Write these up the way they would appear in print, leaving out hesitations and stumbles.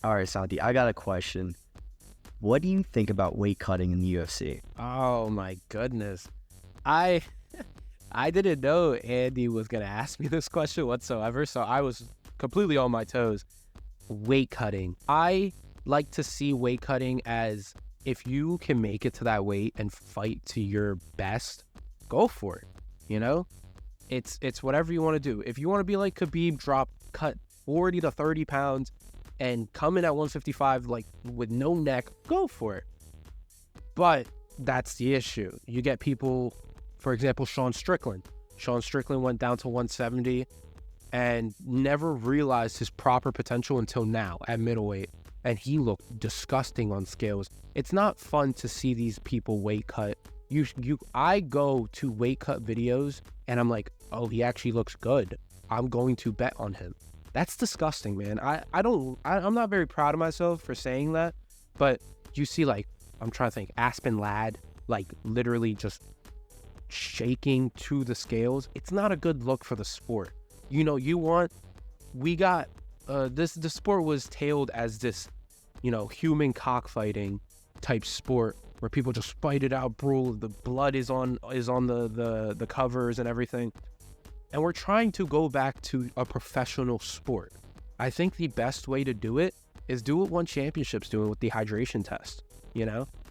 All right, Santi, I got a question. What do you think about weight cutting in the UFC? Oh my goodness. I I didn't know Andy was gonna ask me this question whatsoever, so I was completely on my toes. Weight cutting. I like to see weight cutting as if you can make it to that weight and fight to your best, go for it. You know? It's whatever you want to do. If you want to be like Khabib, cut 40 to 30 pounds and come in at 155 like with no neck, go for it. But that's the issue. You get people, for example, Sean Strickland. Sean Strickland went down to 170 and never realized his proper potential until now at middleweight. And he looked disgusting on scales. It's not fun to see these people weight cut. I go to weight cut videos and I'm like, oh, he actually looks good. I'm going to bet on him. That's disgusting, man. I'm not very proud of myself for saying that, but you see, like, I'm trying to think, Aspen Ladd, like literally just shaking to the scales. It's not a good look for the sport. The sport was tailed as this, human cockfighting type sport where people just fight it out, brawl. The blood is on the covers and everything. And we're trying to go back to a professional sport. I think the best way to do it is do what one championship's doing with the hydration test.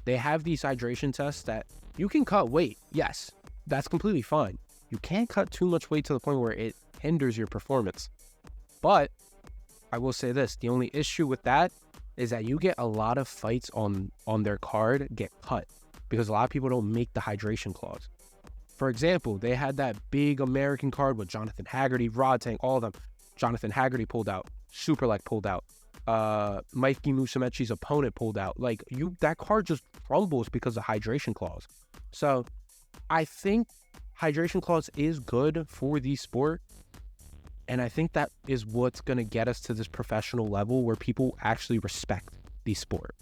They have these hydration tests that you can cut weight. Yes, that's completely fine. You can't cut too much weight to the point where it hinders your performance. But I will say this, the only issue with that is that you get a lot of fights on their card get cut because a lot of people don't make the hydration clause. For example, they had that big American card with Jonathan Haggerty, Rod Tank, all of them. Jonathan Haggerty pulled out. Superlek pulled out. Mikey Musumeci's opponent pulled out. That card just crumbles because of hydration clause. So I think hydration clause is good for the sport. And I think that is what's going to get us to this professional level where people actually respect the sport,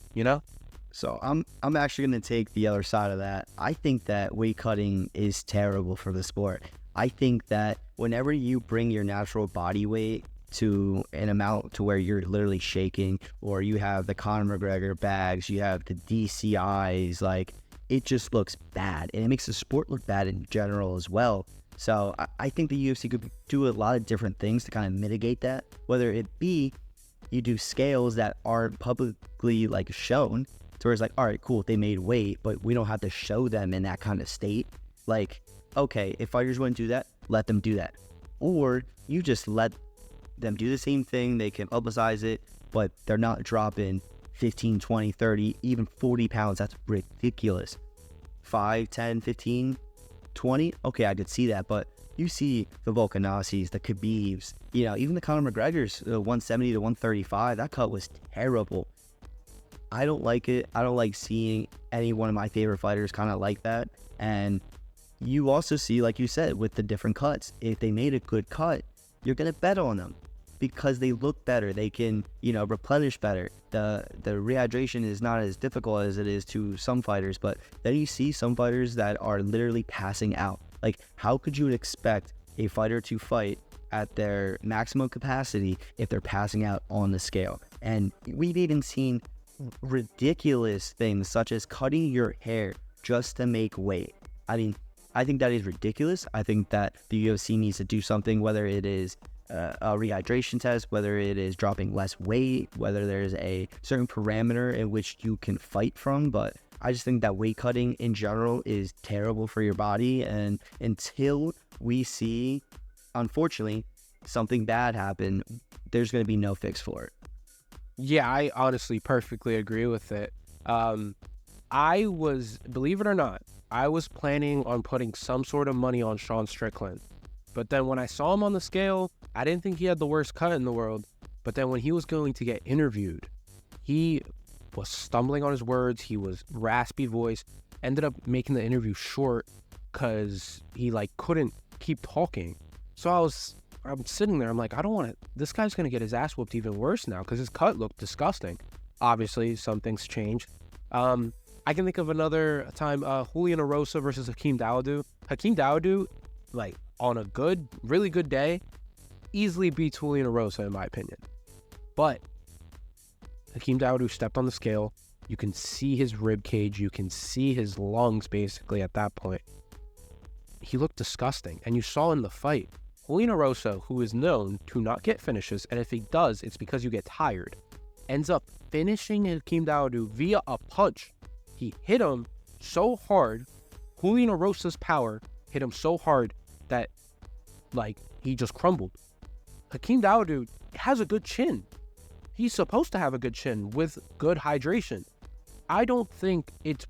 So I'm actually going to take the other side of that. I think that weight cutting is terrible for the sport. I think that whenever you bring your natural body weight to an amount to where you're literally shaking, or you have the Conor McGregor bags, you have the DCIs, like, it just looks bad. And it makes the sport look bad in general as well. So I think the UFC could do a lot of different things to kind of mitigate that, whether it be you do scales that aren't publicly shown, to where it's like, all right, cool, they made weight, but we don't have to show them in that kind of state. Like, okay, if fighters want to do that, let them do that. Or you just let them do the same thing, they can publicize it, but they're not dropping 15, 20, 30, even 40 pounds. That's ridiculous. 5, 10, 15, 20, okay, I could see that, but you see the Volkanowskis, the Khabibs, even the Conor McGregors, 170 to 135, that cut was terrible. I don't like it. I don't like seeing any one of my favorite fighters kind of like that. And you also see, like you said, with the different cuts, if they made a good cut, you're going to bet on them because they look better. They can, replenish better. The rehydration is not as difficult as it is to some fighters, but then you see some fighters that are literally passing out. Like, how could you expect a fighter to fight at their maximum capacity if they're passing out on the scale? And we've even seen ridiculous things such as cutting your hair just to make weight. I mean, I think that is ridiculous. I think that the UFC needs to do something, whether it is a rehydration test, whether it is dropping less weight, whether there's a certain parameter in which you can fight from. But I just think that weight cutting in general is terrible for your body. And until we see, unfortunately, something bad happen, there's going to be no fix for it. Yeah, I honestly perfectly agree with it. Believe it or not, I was planning on putting some sort of money on Sean Strickland. But then when I saw him on the scale, I didn't think he had the worst cut in the world. But then when he was going to get interviewed, he was stumbling on his words. He was raspy voice, ended up making the interview short because he couldn't keep talking. So I'm sitting there, I'm like, I don't want to, this guy's going to get his ass whooped even worse now because his cut looked disgusting. Obviously, some things changed. I can think of another time, Julian Erosa versus Hakeem Dawodu. Hakeem Dawodu, on a really good day, easily beats Julian Erosa in my opinion. But Hakeem Dawodu stepped on the scale. You can see his rib cage. You can see his lungs, basically, at that point. He looked disgusting. And you saw in the fight, Julian Rosa, who is known to not get finishes, and if he does, it's because you get tired, ends up finishing Hakeem Dawodu via a punch. He hit him so hard, Julian Rosa's power hit him so hard that, like, he just crumbled. Hakeem Dawodu has a good chin. He's supposed to have a good chin with good hydration. I don't think it's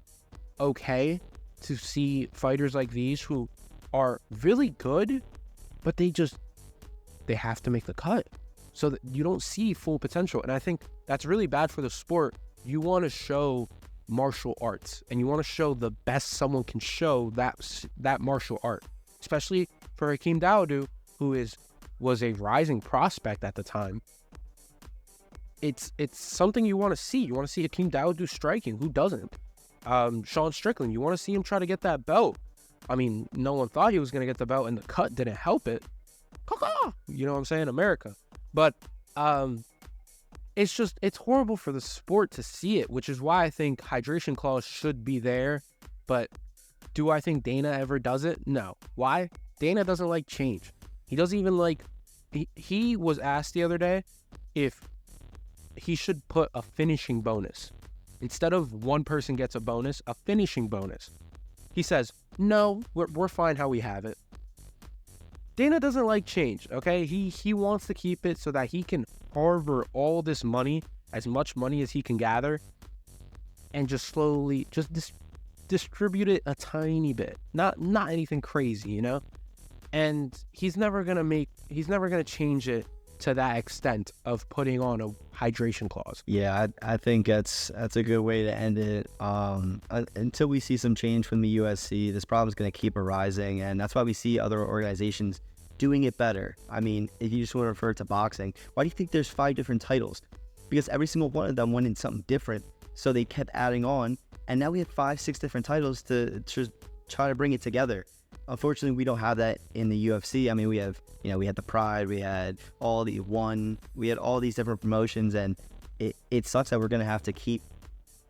okay to see fighters like these who are really good, but they have to make the cut so that you don't see full potential. And I think that's really bad for the sport. You want to show martial arts, and you want to show the best someone can show that martial art, especially for Hakeem Dawodu, who was a rising prospect at the time. It's something you want to see. You want to see Hakeem Dawodu striking. Who doesn't? Sean Strickland, you want to see him try to get that belt. I mean, no one thought he was going to get the belt, and the cut didn't help it. You know what I'm saying? America. But it's horrible for the sport to see it, which is why I think hydration clause should be there. But do I think Dana ever does it? No. Why? Dana doesn't like change. He doesn't even like... He was asked the other day if he should put a finishing bonus. Instead of one person gets a bonus, a finishing bonus. He says, no, we're fine how we have it. Dana doesn't like change, okay? He wants to keep it so that he can harbor all this money, as much money as he can gather, and just slowly distribute it a tiny bit. Not anything crazy, you know? And he's never gonna change it to that extent of putting on a hydration clause. Yeah, I think that's a good way to end it. Until we see some change from the USC, this problem is going to keep arising, and that's why we see other organizations doing it better. I mean, if you just want to refer to boxing, why do you think there's 5 different titles? Because every single one of them went in something different, so they kept adding on, and now we have 5-6 different titles to try to bring it together. Unfortunately, we don't have that in the UFC. I mean, we had the Pride, we had all these different promotions, and it sucks that we're going to have to keep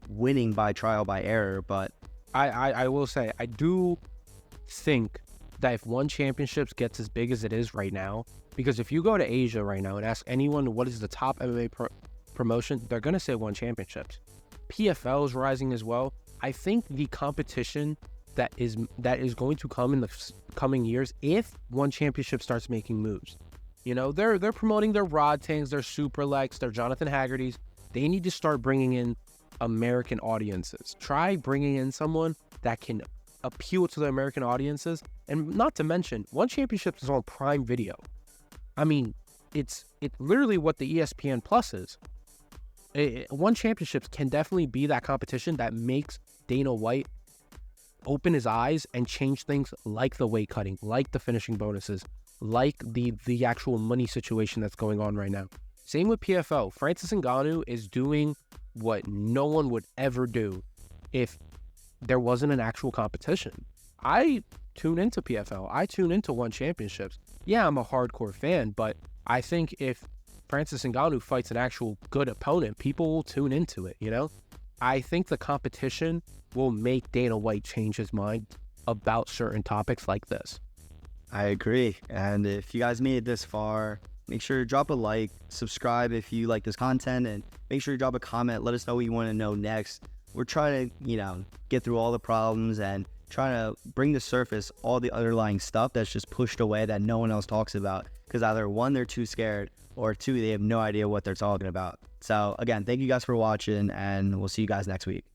winning by trial by error. But I will say, I do think that if one championships gets as big as it is right now, because if you go to Asia right now and ask anyone what is the top MMA promotion, they're going to say one championships. PFL is rising as well. I think the competition that is going to come in the coming years, if one championship starts making moves, you know, they're promoting their Rodtings, their Superlex, their Jonathan Haggertys. They need to start bringing in American audiences. Try bringing in someone that can appeal to the American audiences, and not to mention, one championship is on Prime Video. I mean, it's literally what the ESPN Plus is. One championships can definitely be that competition that makes Dana White open his eyes and change things, like the weight cutting, like the finishing bonuses, like the actual money situation that's going on right now. Same with PFL. Francis Ngannou is doing what no one would ever do if there wasn't an actual competition. I tune into PFL. I tune into one championships. Yeah, I'm a hardcore fan, but I think if Francis Ngannou fights an actual good opponent, people will tune into it, you know? I think the competition will make Dana White change his mind about certain topics like this. I agree. And if you guys made it this far, make sure to drop a like, subscribe if you like this content, and make sure you drop a comment. Let us know what you want to know next. We're trying to, get through all the problems and trying to bring to surface all the underlying stuff that's just pushed away that no one else talks about. Because either 1, they're too scared, or 2, they have no idea what they're talking about. So again, thank you guys for watching, and we'll see you guys next week.